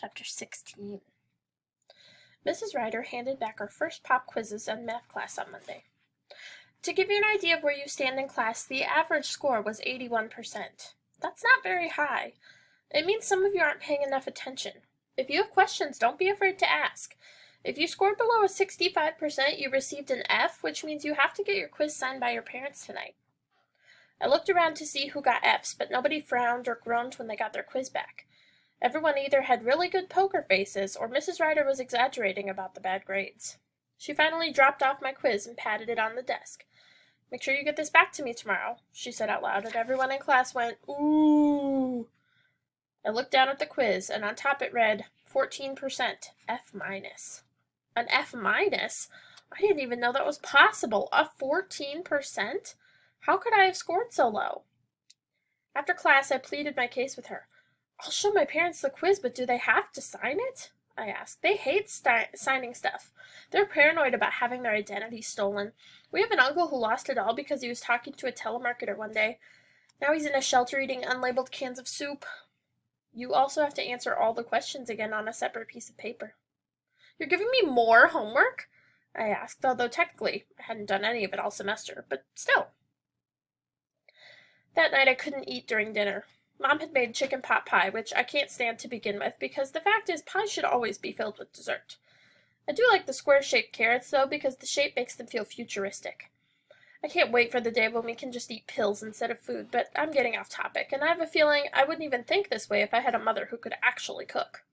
Chapter 16. Mrs. Ryder handed back our first pop quizzes and math class on Monday. To give you an idea of where you stand in class, the average score was 81%. That's not very high. It means some of you aren't paying enough attention. If you have questions, don't be afraid to ask. If you scored below a 65%, you received an F, which means you have to get your quiz signed by your parents tonight. I looked around to see who got Fs, but nobody frowned or groaned when they got their quiz back. Everyone either had really good poker faces, or Mrs. Ryder was exaggerating about the bad grades. She finally dropped off my quiz and patted it on the desk. "Make sure you get this back to me tomorrow," she said out loud, and everyone in class went, "Ooh." I looked down at the quiz, and on top it read, 14%, F-. An F-? I didn't even know that was possible. A 14%? How could I have scored so low? After class, I pleaded my case with her. "I'll show my parents the quiz, but do they have to sign it?" I asked. "They hate signing stuff. They're paranoid about having their identity stolen. We have an uncle who lost it all because he was talking to a telemarketer one day. Now he's in a shelter eating unlabeled cans of soup. You also have to answer all the questions again on a separate piece of paper." "You're giving me more homework?" I asked, although technically I hadn't done any of it all semester, but still. That night I couldn't eat during dinner. Mom had made chicken pot pie, which I can't stand to begin with, because the fact is pie should always be filled with dessert. I do like the square-shaped carrots, though, because the shape makes them feel futuristic. I can't wait for the day when we can just eat pills instead of food, but I'm getting off topic, and I have a feeling I wouldn't even think this way if I had a mother who could actually cook.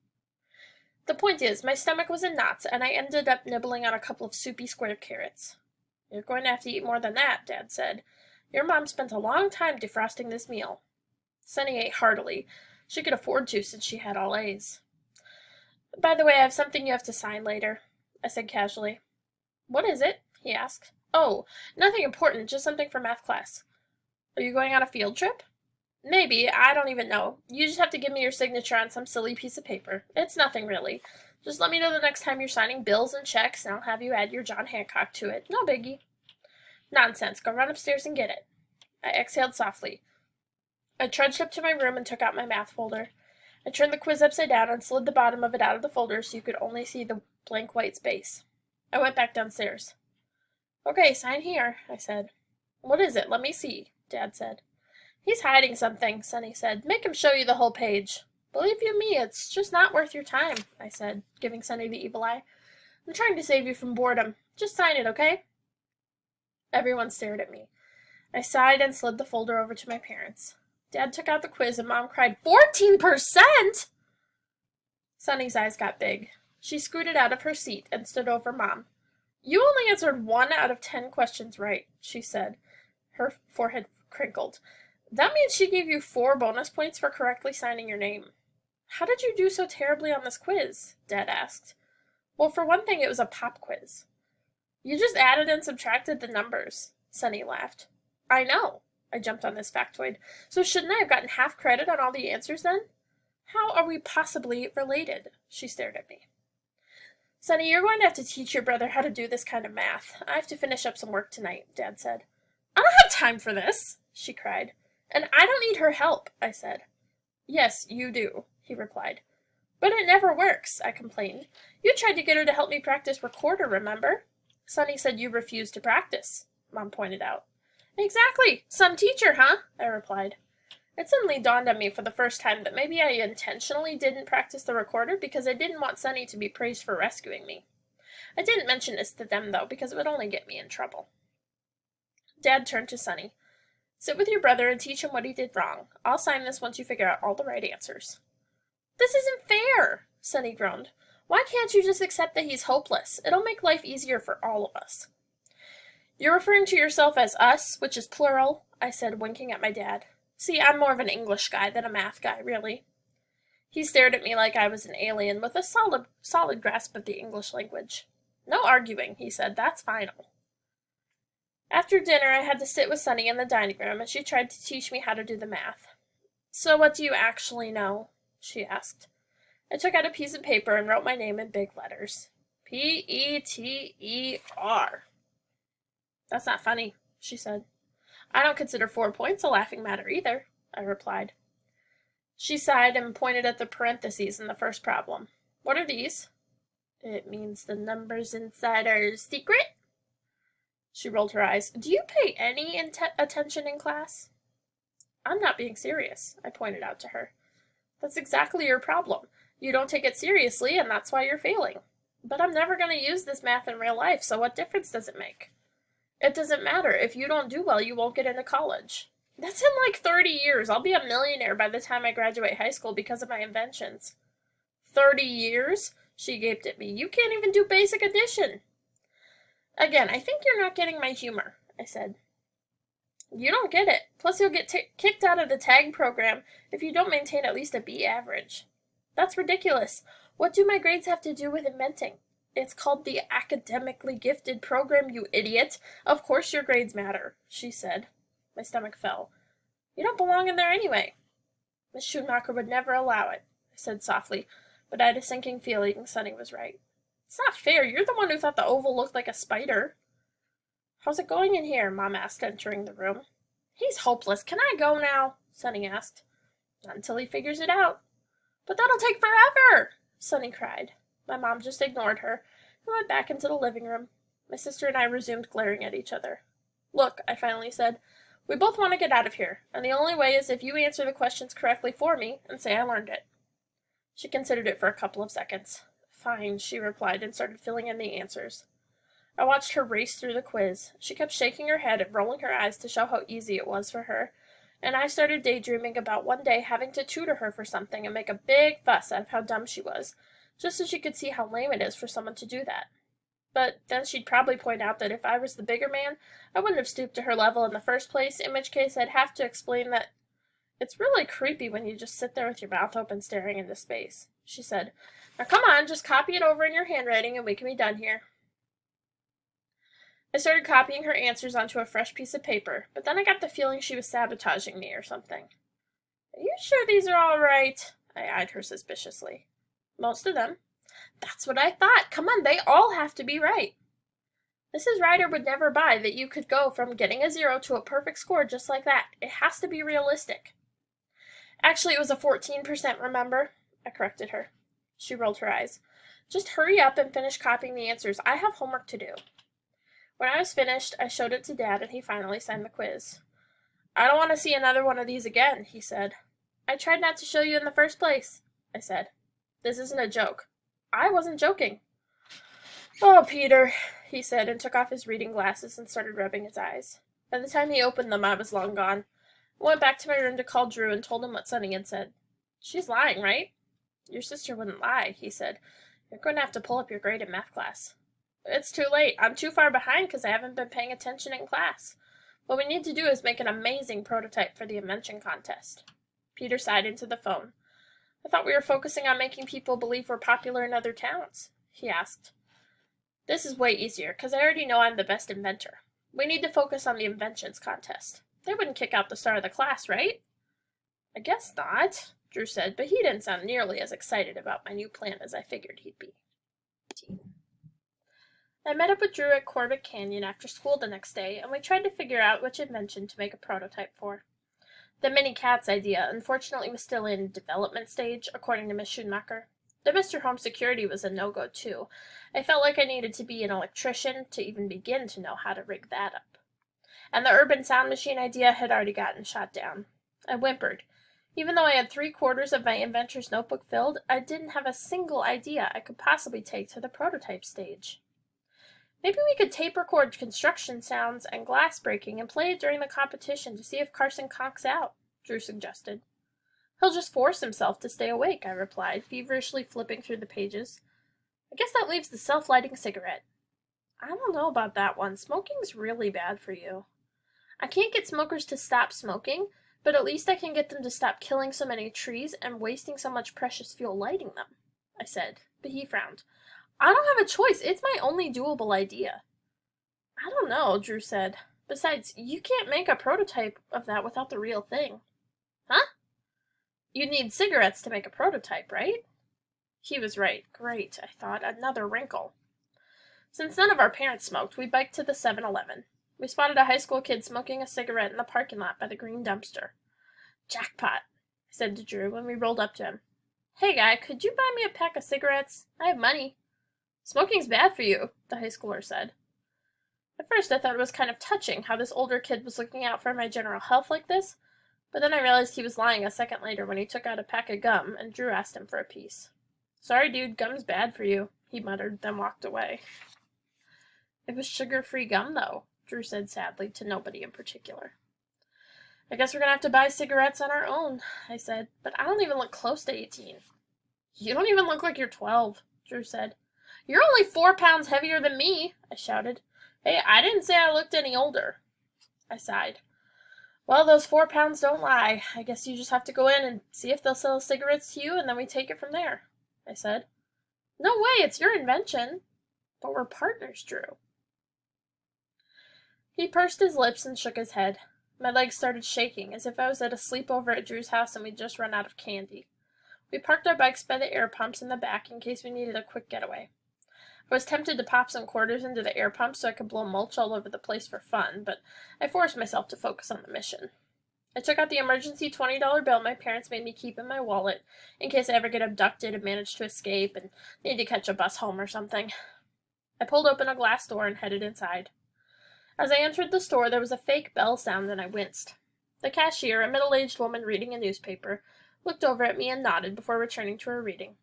The point is, my stomach was in knots, and I ended up nibbling on a couple of soupy square carrots. "You're going to have to eat more than that," Dad said. "Your mom spent a long time defrosting this meal." Sunny ate heartily. She could afford to since she had all A's. "By the way, I have something you have to sign later," I said casually. "What is it?" he asked. "Oh, nothing important, just something for math class." "Are you going on a field trip?" "Maybe, I don't even know. You just have to give me your signature on some silly piece of paper. It's nothing really. Just let me know the next time you're signing bills and checks, and I'll have you add your John Hancock to it. No biggie." "Nonsense, go run upstairs and get it." I exhaled softly. I trudged up to my room and took out my math folder. I turned the quiz upside down and slid the bottom of it out of the folder so you could only see the blank white space. I went back downstairs. "Okay, sign here," I said. "What is it? Let me see," Dad said. "He's hiding something," Sonny said. "Make him show you the whole page." "Believe you me, it's just not worth your time," I said, giving Sonny the evil eye. "I'm trying to save you from boredom. Just sign it, okay?" Everyone stared at me. I sighed and slid the folder over to my parents. Dad took out the quiz and Mom cried, 14%?" Sunny's eyes got big. She scooted out of her seat and stood over Mom. "You only answered 1 out of 10 questions right," she said. Her forehead crinkled. "That means she gave you 4 bonus points for correctly signing your name." "How did you do so terribly on this quiz?" Dad asked. "Well, for one thing, it was a pop quiz." "You just added and subtracted the numbers," Sunny laughed. "I know." I jumped on this factoid. "So shouldn't I have gotten half credit on all the answers then?" "How are we possibly related?" She stared at me. "Sonny, you're going to have to teach your brother how to do this kind of math. I have to finish up some work tonight," Dad said. "I don't have time for this," she cried. "And I don't need her help," I said. "Yes, you do," he replied. "But it never works," I complained. "You tried to get her to help me practice recorder, remember?" "Sonny said you refused to practice," Mom pointed out. "Exactly. Some teacher, huh?" I replied. It suddenly dawned on me for the first time that maybe I intentionally didn't practice the recorder because I didn't want Sonny to be praised for rescuing me. I didn't mention this to them, though, because it would only get me in trouble. Dad turned to Sonny. "Sit with your brother and teach him what he did wrong. I'll sign this once you figure out all the right answers." "This isn't fair," Sonny groaned. "Why can't you just accept that he's hopeless? It'll make life easier for all of us." "You're referring to yourself as us, which is plural," I said, winking at my dad. "See, I'm more of an English guy than a math guy, really." He stared at me like I was an alien with a solid grasp of the English language. "No arguing," he said. "That's final." After dinner, I had to sit with Sunny in the dining room, and she tried to teach me how to do the math. "So what do you actually know?" she asked. I took out a piece of paper and wrote my name in big letters. Peter. "That's not funny," she said. "I don't consider 4 points a laughing matter either," I replied. She sighed and pointed at the parentheses in the first problem. What are these? It means the numbers inside are secret. She rolled her eyes. Do you pay any attention in class? I'm not being serious, I pointed out to her. That's exactly your problem. You don't take it seriously, and that's why you're failing. But I'm never going to use this math in real life, so what difference does it make? It doesn't matter. If you don't do well, you won't get into college. That's in like 30 years. I'll be a millionaire by the time I graduate high school because of my inventions. 30 years? She gaped at me. You can't even do basic addition. Again, I think you're not getting my humor, I said. You don't get it. Plus, you'll get kicked out of the tag program if you don't maintain at least a B average. That's ridiculous. What do my grades have to do with inventing? It's called the academically gifted program, you idiot. Of course your grades matter, she said. My stomach fell. You don't belong in there anyway. Miss Schumacher would never allow it, I said softly, but I had a sinking feeling Sonny was right. It's not fair. You're the one who thought the oval looked like a spider. How's it going in here? Mom asked, entering the room. He's hopeless. Can I go now? Sonny asked. Not until he figures it out. But that'll take forever, Sonny cried. My mom just ignored her and went back into the living room. My sister and I resumed glaring at each other. Look, I finally said, we both want to get out of here, and the only way is if you answer the questions correctly for me and say I learned it. She considered it for a couple of seconds. Fine, she replied and started filling in the answers. I watched her race through the quiz. She kept shaking her head and rolling her eyes to show how easy it was for her, and I started daydreaming about one day having to tutor her for something and make a big fuss out of how dumb she was, just so she could see how lame it is for someone to do that. But then she'd probably point out that if I was the bigger man, I wouldn't have stooped to her level in the first place, in which case I'd have to explain that it's really creepy when you just sit there with your mouth open staring into space, she said. Now come on, just copy it over in your handwriting and we can be done here. I started copying her answers onto a fresh piece of paper, but then I got the feeling she was sabotaging me or something. Are you sure these are all right? I eyed her suspiciously. Most of them. That's what I thought. Come on, they all have to be right. Mrs. Ryder would never buy that you could go from getting a 0 to a perfect score just like that. It has to be realistic. Actually, it was a 14%, remember? I corrected her. She rolled her eyes. Just hurry up and finish copying the answers. I have homework to do. When I was finished, I showed it to Dad, and he finally signed the quiz. I don't want to see another one of these again, he said. I tried not to show you in the first place, I said. This isn't a joke. I wasn't joking. Oh, Peter, he said, and took off his reading glasses and started rubbing his eyes. By the time he opened them, I was long gone. I went back to my room to call Drew and told him what Sonny had said. She's lying, right? Your sister wouldn't lie, he said. You're going to have to pull up your grade in math class. It's too late. I'm too far behind because I haven't been paying attention in class. What we need to do is make an amazing prototype for the invention contest. Peter sighed into the phone. I thought we were focusing on making people believe we're popular in other towns, he asked. This is way easier because I already know I'm the best inventor. We need to focus on the inventions contest. They wouldn't kick out the star of the class, right? I guess not, Drew said, but he didn't sound nearly as excited about my new plan as I figured he'd be. I met up with Drew at Corbett Canyon after school the next day, and we tried to figure out which invention to make a prototype for. The mini cats idea, unfortunately, was still in development stage, according to Miss Schumacher. The Mr. Home Security was a no-go, too. I felt like I needed to be an electrician to even begin to know how to rig that up. And the urban sound machine idea had already gotten shot down. I whimpered. Even though I had 3/4 of my inventor's notebook filled, I didn't have a single idea I could possibly take to the prototype stage. Maybe we could tape record construction sounds and glass breaking and play it during the competition to see if Carson conks out, Drew suggested. He'll just force himself to stay awake, I replied, feverishly flipping through the pages. I guess that leaves the self-lighting cigarette. I don't know about that one. Smoking's really bad for you. I can't get smokers to stop smoking, but at least I can get them to stop killing so many trees and wasting so much precious fuel lighting them, I said, but he frowned. I don't have a choice. It's my only doable idea. I don't know, Drew said. Besides, you can't make a prototype of that without the real thing. Huh? You'd need cigarettes to make a prototype, right? He was right. Great, I thought. Another wrinkle. Since none of our parents smoked, we biked to the 7-Eleven. We spotted a high school kid smoking a cigarette in the parking lot by the green dumpster. Jackpot. I said to Drew when we rolled up to him. Hey, guy, could you buy me a pack of cigarettes? I have money. Smoking's bad for you, the high schooler said. At first, I thought it was kind of touching how this older kid was looking out for my general health like this, but then I realized he was lying a second later when he took out a pack of gum and Drew asked him for a piece. Sorry, dude, gum's bad for you, he muttered, then walked away. It was sugar-free gum, though, Drew said sadly to nobody in particular. I guess we're going to have to buy cigarettes on our own, I said, but I don't even look close to 18. You don't even look like you're 12, Drew said. You're only 4 pounds heavier than me, I shouted. Hey, I didn't say I looked any older. I sighed. Well, those 4 pounds don't lie. I guess you just have to go in and see if they'll sell cigarettes to you, and then we take it from there, I said. No way, it's your invention. But we're partners, Drew. He pursed his lips and shook his head. My legs started shaking, as if I was at a sleepover at Drew's house and we'd just run out of candy. We parked our bikes by the air pumps in the back in case we needed a quick getaway. I was tempted to pop some quarters into the air pump so I could blow mulch all over the place for fun, but I forced myself to focus on the mission. I took out the emergency $20 bill my parents made me keep in my wallet in case I ever get abducted and manage to escape and need to catch a bus home or something. I pulled open a glass door and headed inside. As I entered the store, there was a fake bell sound and I winced. The cashier, a middle-aged woman reading a newspaper, looked over at me and nodded before returning to her reading.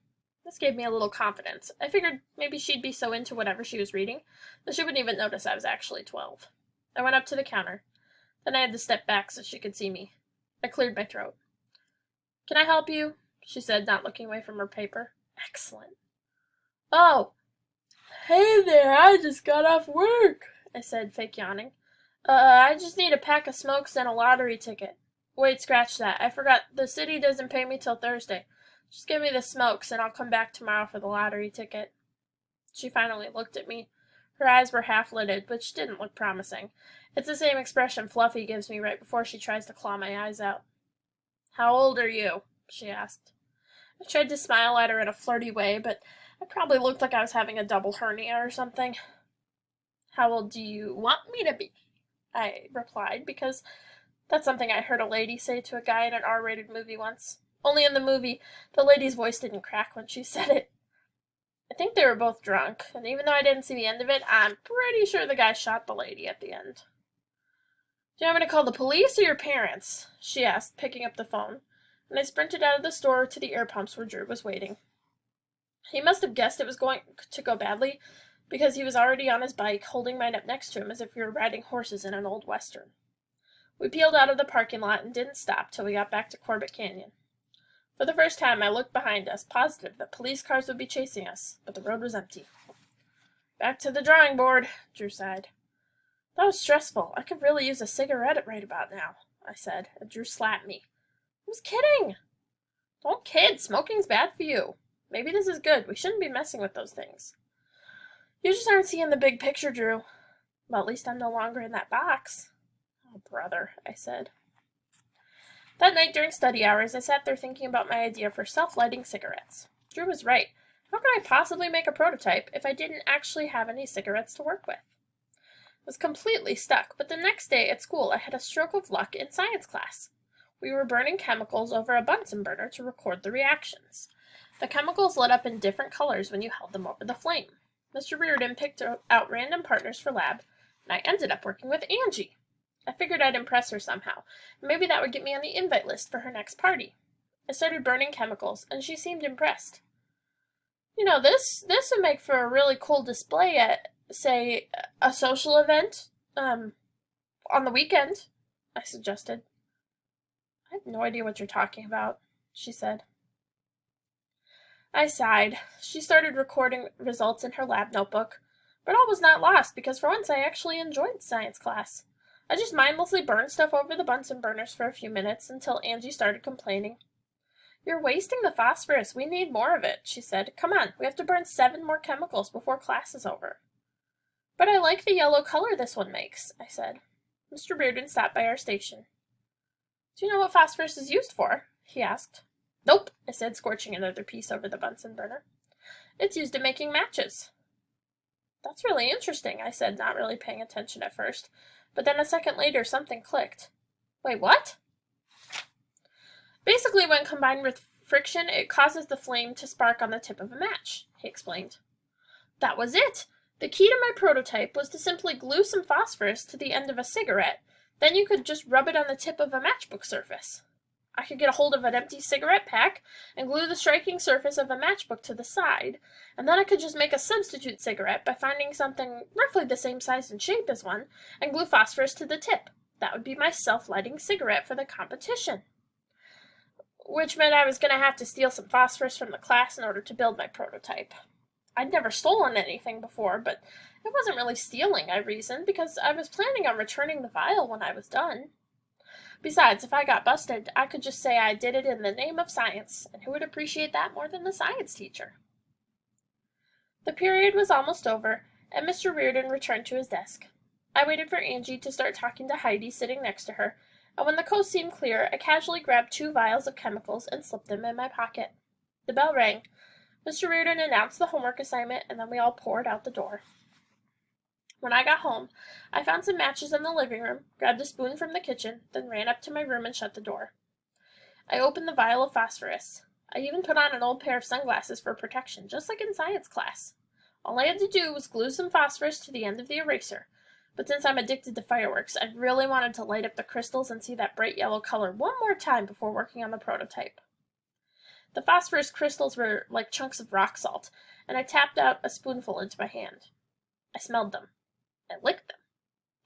This gave me a little confidence. I figured maybe she'd be so into whatever she was reading that she wouldn't even notice I was actually 12. I went up to the counter. Then I had to step back so she could see me. I cleared my throat. Can I help you? She said, not looking away from her paper. Excellent. Oh, hey there, I just got off work, I said, fake yawning. I just need a pack of smokes and a lottery ticket. Wait, scratch that. I forgot. The city doesn't pay me till Thursday. Just give me the smokes and I'll come back tomorrow for the lottery ticket. She finally looked at me. Her eyes were half-lidded, which didn't look promising. It's the same expression Fluffy gives me right before she tries to claw my eyes out. How old are you? She asked. I tried to smile at her in a flirty way, but I probably looked like I was having a double hernia or something. How old do you want me to be? I replied, because that's something I heard a lady say to a guy in an R-rated movie once. Only in the movie, the lady's voice didn't crack when she said it. I think they were both drunk, and even though I didn't see the end of it, I'm pretty sure the guy shot the lady at the end. Do you want me to call the police or your parents? She asked, picking up the phone, and I sprinted out of the store to the air pumps where Drew was waiting. He must have guessed it was going to go badly, because he was already on his bike, holding mine up next to him as if we were riding horses in an old western. We peeled out of the parking lot and didn't stop till we got back to Corbett Canyon. For the first time, I looked behind us, positive that police cars would be chasing us, but the road was empty. Back to the drawing board, Drew sighed. That was stressful. I could really use a cigarette right about now, I said, and Drew slapped me. I was kidding. Don't kid. Smoking's bad for you. Maybe this is good. We shouldn't be messing with those things. You just aren't seeing the big picture, Drew. Well, at least I'm no longer in that box. Oh, brother, I said. That night during study hours, I sat there thinking about my idea for self-lighting cigarettes. Drew was right. How could I possibly make a prototype if I didn't actually have any cigarettes to work with? I was completely stuck, but the next day at school I had a stroke of luck in science class. We were burning chemicals over a Bunsen burner to record the reactions. The chemicals lit up in different colors when you held them over the flame. Mr. Reardon picked out random partners for lab, and I ended up working with Angie. I figured I'd impress her somehow, and maybe that would get me on the invite list for her next party. I started burning chemicals, and she seemed impressed. You know, this would make for a really cool display at, say, a social event, on the weekend, I suggested. I have no idea what you're talking about, she said. I sighed. She started recording results in her lab notebook, but all was not lost because for once I actually enjoyed science class. I just mindlessly burned stuff over the Bunsen burners for a few minutes until Angie started complaining. You're wasting the phosphorus. We need more of it, she said. Come on, we have to burn 7 more chemicals before class is over. But I like the yellow color this one makes, I said. Mr. Reardon stopped by our station. Do you know what phosphorus is used for? He asked. Nope, I said, scorching another piece over the Bunsen burner. It's used in making matches. That's really interesting, I said, not really paying attention at first. But then a second later, something clicked. Wait, what? Basically, when combined with friction, it causes the flame to spark on the tip of a match, he explained. That was it! The key to my prototype was to simply glue some phosphorus to the end of a cigarette, then you could just rub it on the tip of a matchbook surface. I could get a hold of an empty cigarette pack and glue the striking surface of a matchbook to the side, and then I could just make a substitute cigarette by finding something roughly the same size and shape as one, and glue phosphorus to the tip. That would be my self-lighting cigarette for the competition. Which meant I was going to have to steal some phosphorus from the class in order to build my prototype. I'd never stolen anything before, but it wasn't really stealing, I reasoned, because I was planning on returning the vial when I was done. Besides, if I got busted, I could just say I did it in the name of science, and who would appreciate that more than the science teacher? The period was almost over, and Mr. Reardon returned to his desk. I waited for Angie to start talking to Heidi sitting next to her, and when the coast seemed clear, I casually grabbed 2 vials of chemicals and slipped them in my pocket. The bell rang. Mr. Reardon announced the homework assignment, and then we all poured out the door. When I got home, I found some matches in the living room, grabbed a spoon from the kitchen, then ran up to my room and shut the door. I opened the vial of phosphorus. I even put on an old pair of sunglasses for protection, just like in science class. All I had to do was glue some phosphorus to the end of the eraser, but since I'm addicted to fireworks, I really wanted to light up the crystals and see that bright yellow color one more time before working on the prototype. The phosphorus crystals were like chunks of rock salt, and I tapped out a spoonful into my hand. I smelled them. I licked them.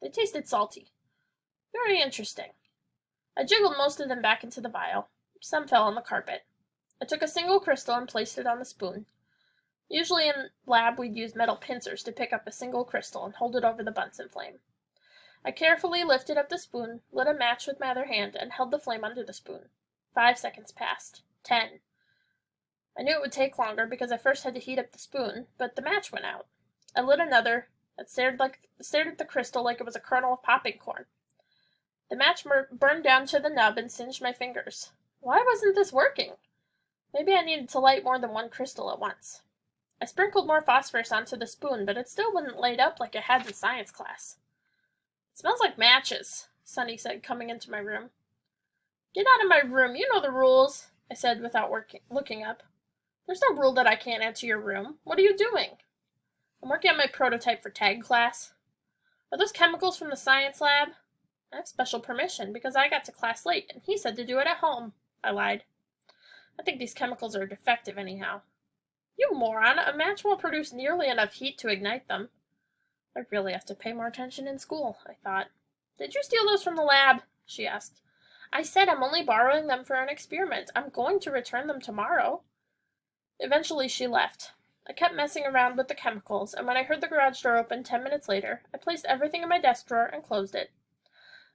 They tasted salty. Very interesting. I jiggled most of them back into the vial. Some fell on the carpet. I took a single crystal and placed it on the spoon. Usually in lab we'd use metal pincers to pick up a single crystal and hold it over the Bunsen flame. I carefully lifted up the spoon, lit a match with my other hand, and held the flame under the spoon. 5 seconds passed. 10. I knew it would take longer because I first had to heat up the spoon, but the match went out. I lit another. It stared at the crystal like it was a kernel of popping corn. The match burned down to the nub and singed my fingers. Why wasn't this working? Maybe I needed to light more than one crystal at once. I sprinkled more phosphorus onto the spoon, but it still wouldn't light up like it had in science class. It smells like matches, Sonny said, coming into my room. Get out of my room, you know the rules, I said without looking up. There's no rule that I can't enter your room. What are you doing? I'm working on my prototype for tag class. Are those chemicals from the science lab? I have special permission because I got to class late and he said to do it at home, I lied. I think these chemicals are defective anyhow. You moron, a match won't produce nearly enough heat to ignite them. I really have to pay more attention in school, I thought. Did you steal those from the lab? She asked. I said I'm only borrowing them for an experiment. I'm going to return them tomorrow. Eventually she left. I kept messing around with the chemicals, and when I heard the garage door open 10 minutes later, I placed everything in my desk drawer and closed it.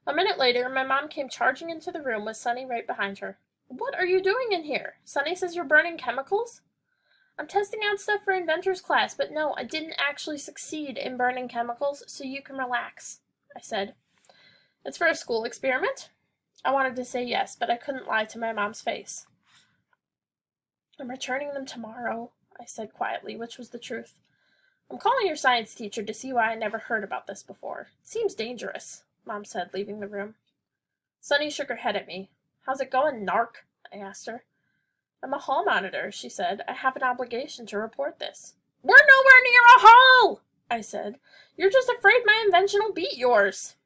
A minute later, my mom came charging into the room with Sonny right behind her. What are you doing in here? Sonny says you're burning chemicals? I'm testing out stuff for inventor's class, but no, I didn't actually succeed in burning chemicals, so you can relax, I said. It's for a school experiment? I wanted to say yes, but I couldn't lie to my mom's face. I'm returning them tomorrow, I said quietly, which was the truth. I'm calling your science teacher to see why I never heard about this before. It seems dangerous, Mom said, leaving the room. Sonny shook her head at me. How's it going, narc? I asked her. I'm a hall monitor, she said. I have an obligation to report this. We're nowhere near a hall, I said. You're just afraid my invention will beat yours.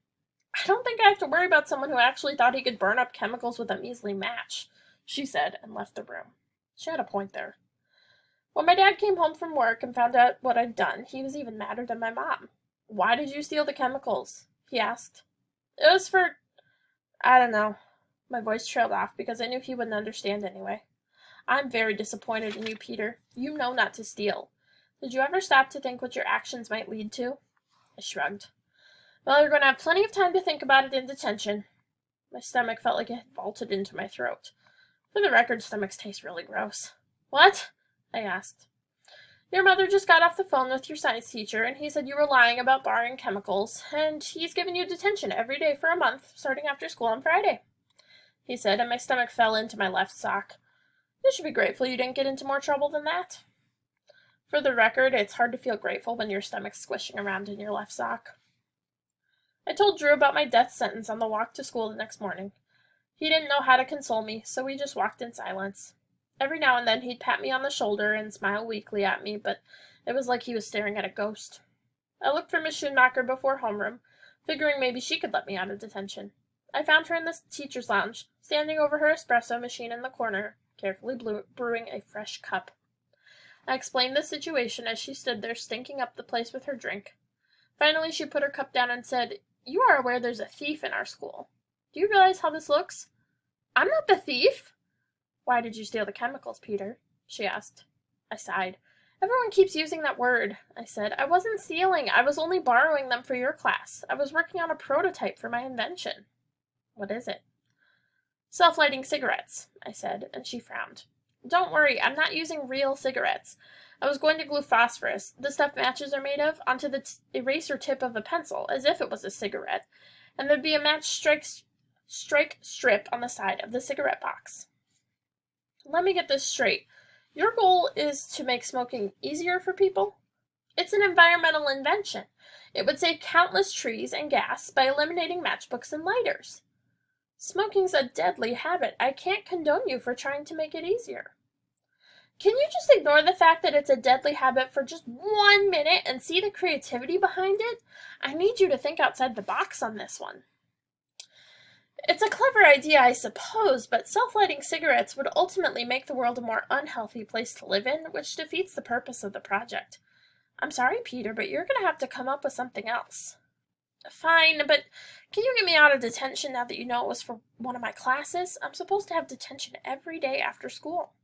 I don't think I have to worry about someone who actually thought he could burn up chemicals with a measly match, she said, and left the room. She had a point there. When my dad came home from work and found out what I'd done, he was even madder than my mom. Why did you steal the chemicals? He asked. It was for... I don't know. My voice trailed off because I knew he wouldn't understand anyway. I'm very disappointed in you, Peter. You know not to steal. Did you ever stop to think what your actions might lead to? I shrugged. Well, you're going to have plenty of time to think about it in detention. My stomach felt like it had vaulted into my throat. For the record, stomachs taste really gross. What? I asked. Your mother just got off the phone with your science teacher, and he said you were lying about borrowing chemicals, and he's given you detention every day for a month, starting after school on Friday, he said, and my stomach fell into my left sock. You should be grateful you didn't get into more trouble than that. For the record, it's hard to feel grateful when your stomach's squishing around in your left sock. I told Drew about my death sentence on the walk to school the next morning. He didn't know how to console me, so we just walked in silence. Every now and then he'd pat me on the shoulder and smile weakly at me, but it was like he was staring at a ghost. I looked for Miss Schoonmaker before homeroom, figuring maybe she could let me out of detention. I found her in the teacher's lounge, standing over her espresso machine in the corner, carefully brewing a fresh cup. I explained the situation as she stood there stinking up the place with her drink. Finally, she put her cup down and said, "You are aware there's a thief in our school. Do you realize how this looks?" "I'm not the thief." "Why did you steal the chemicals, Peter?" she asked. I sighed. "Everyone keeps using that word," I said. "I wasn't stealing. I was only borrowing them for your class. I was working on a prototype for my invention." "What is it?" "Self-lighting cigarettes," I said, and she frowned. "Don't worry, I'm not using real cigarettes. I was going to glue phosphorus, the stuff matches are made of, onto the eraser tip of a pencil, as if it was a cigarette, and there'd be a match strike strip on the side of the cigarette box." "Let me get this straight. Your goal is to make smoking easier for people?" "It's an environmental invention. It would save countless trees and gas by eliminating matchbooks and lighters." "Smoking's a deadly habit. I can't condone you for trying to make it easier." "Can you just ignore the fact that it's a deadly habit for just 1 minute and see the creativity behind it? I need you to think outside the box on this one." "It's a clever idea, I suppose, but self-lighting cigarettes would ultimately make the world a more unhealthy place to live in, which defeats the purpose of the project. I'm sorry, Peter, but you're going to have to come up with something else." "Fine, but can you get me out of detention now that you know it was for one of my classes? I'm supposed to have detention every day after school."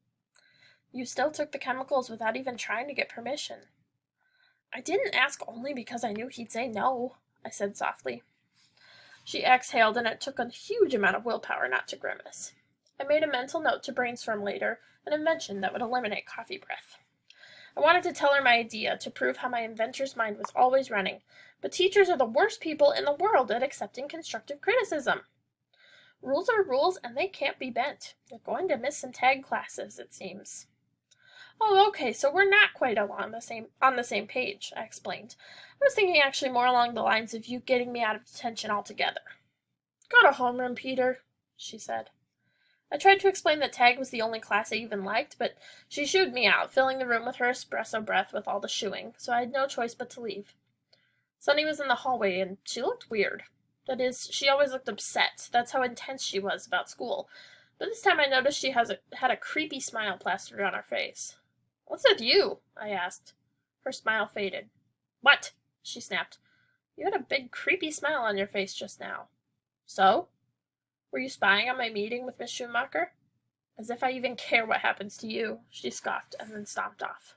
"You still took the chemicals without even trying to get permission." "I didn't ask only because I knew he'd say no," I said softly. She exhaled, and it took a huge amount of willpower not to grimace. I made a mental note to brainstorm later an invention that would eliminate coffee breath. I wanted to tell her my idea to prove how my inventor's mind was always running, but teachers are the worst people in the world at accepting constructive criticism. Rules are rules, and they can't be bent. You're going to miss some tag classes, it seems. "Oh, okay, so we're not quite on the same page," I explained. "I was thinking actually more along the lines of you getting me out of detention altogether." "Go to homeroom, Peter," she said. I tried to explain that tag was the only class I even liked, but she shooed me out, filling the room with her espresso breath with all the shooing, so I had no choice but to leave. Sunny was in the hallway, and she looked weird. That is, she always looked upset. That's how intense she was about school. But this time I noticed she had a creepy smile plastered on her face. "What's with you?" I asked. Her smile faded. "What?" she snapped. "You had a big creepy smile on your face just now." "So? Were you spying on my meeting with Miss Schoonmaker?" "As if I even care what happens to you," she scoffed and then stomped off.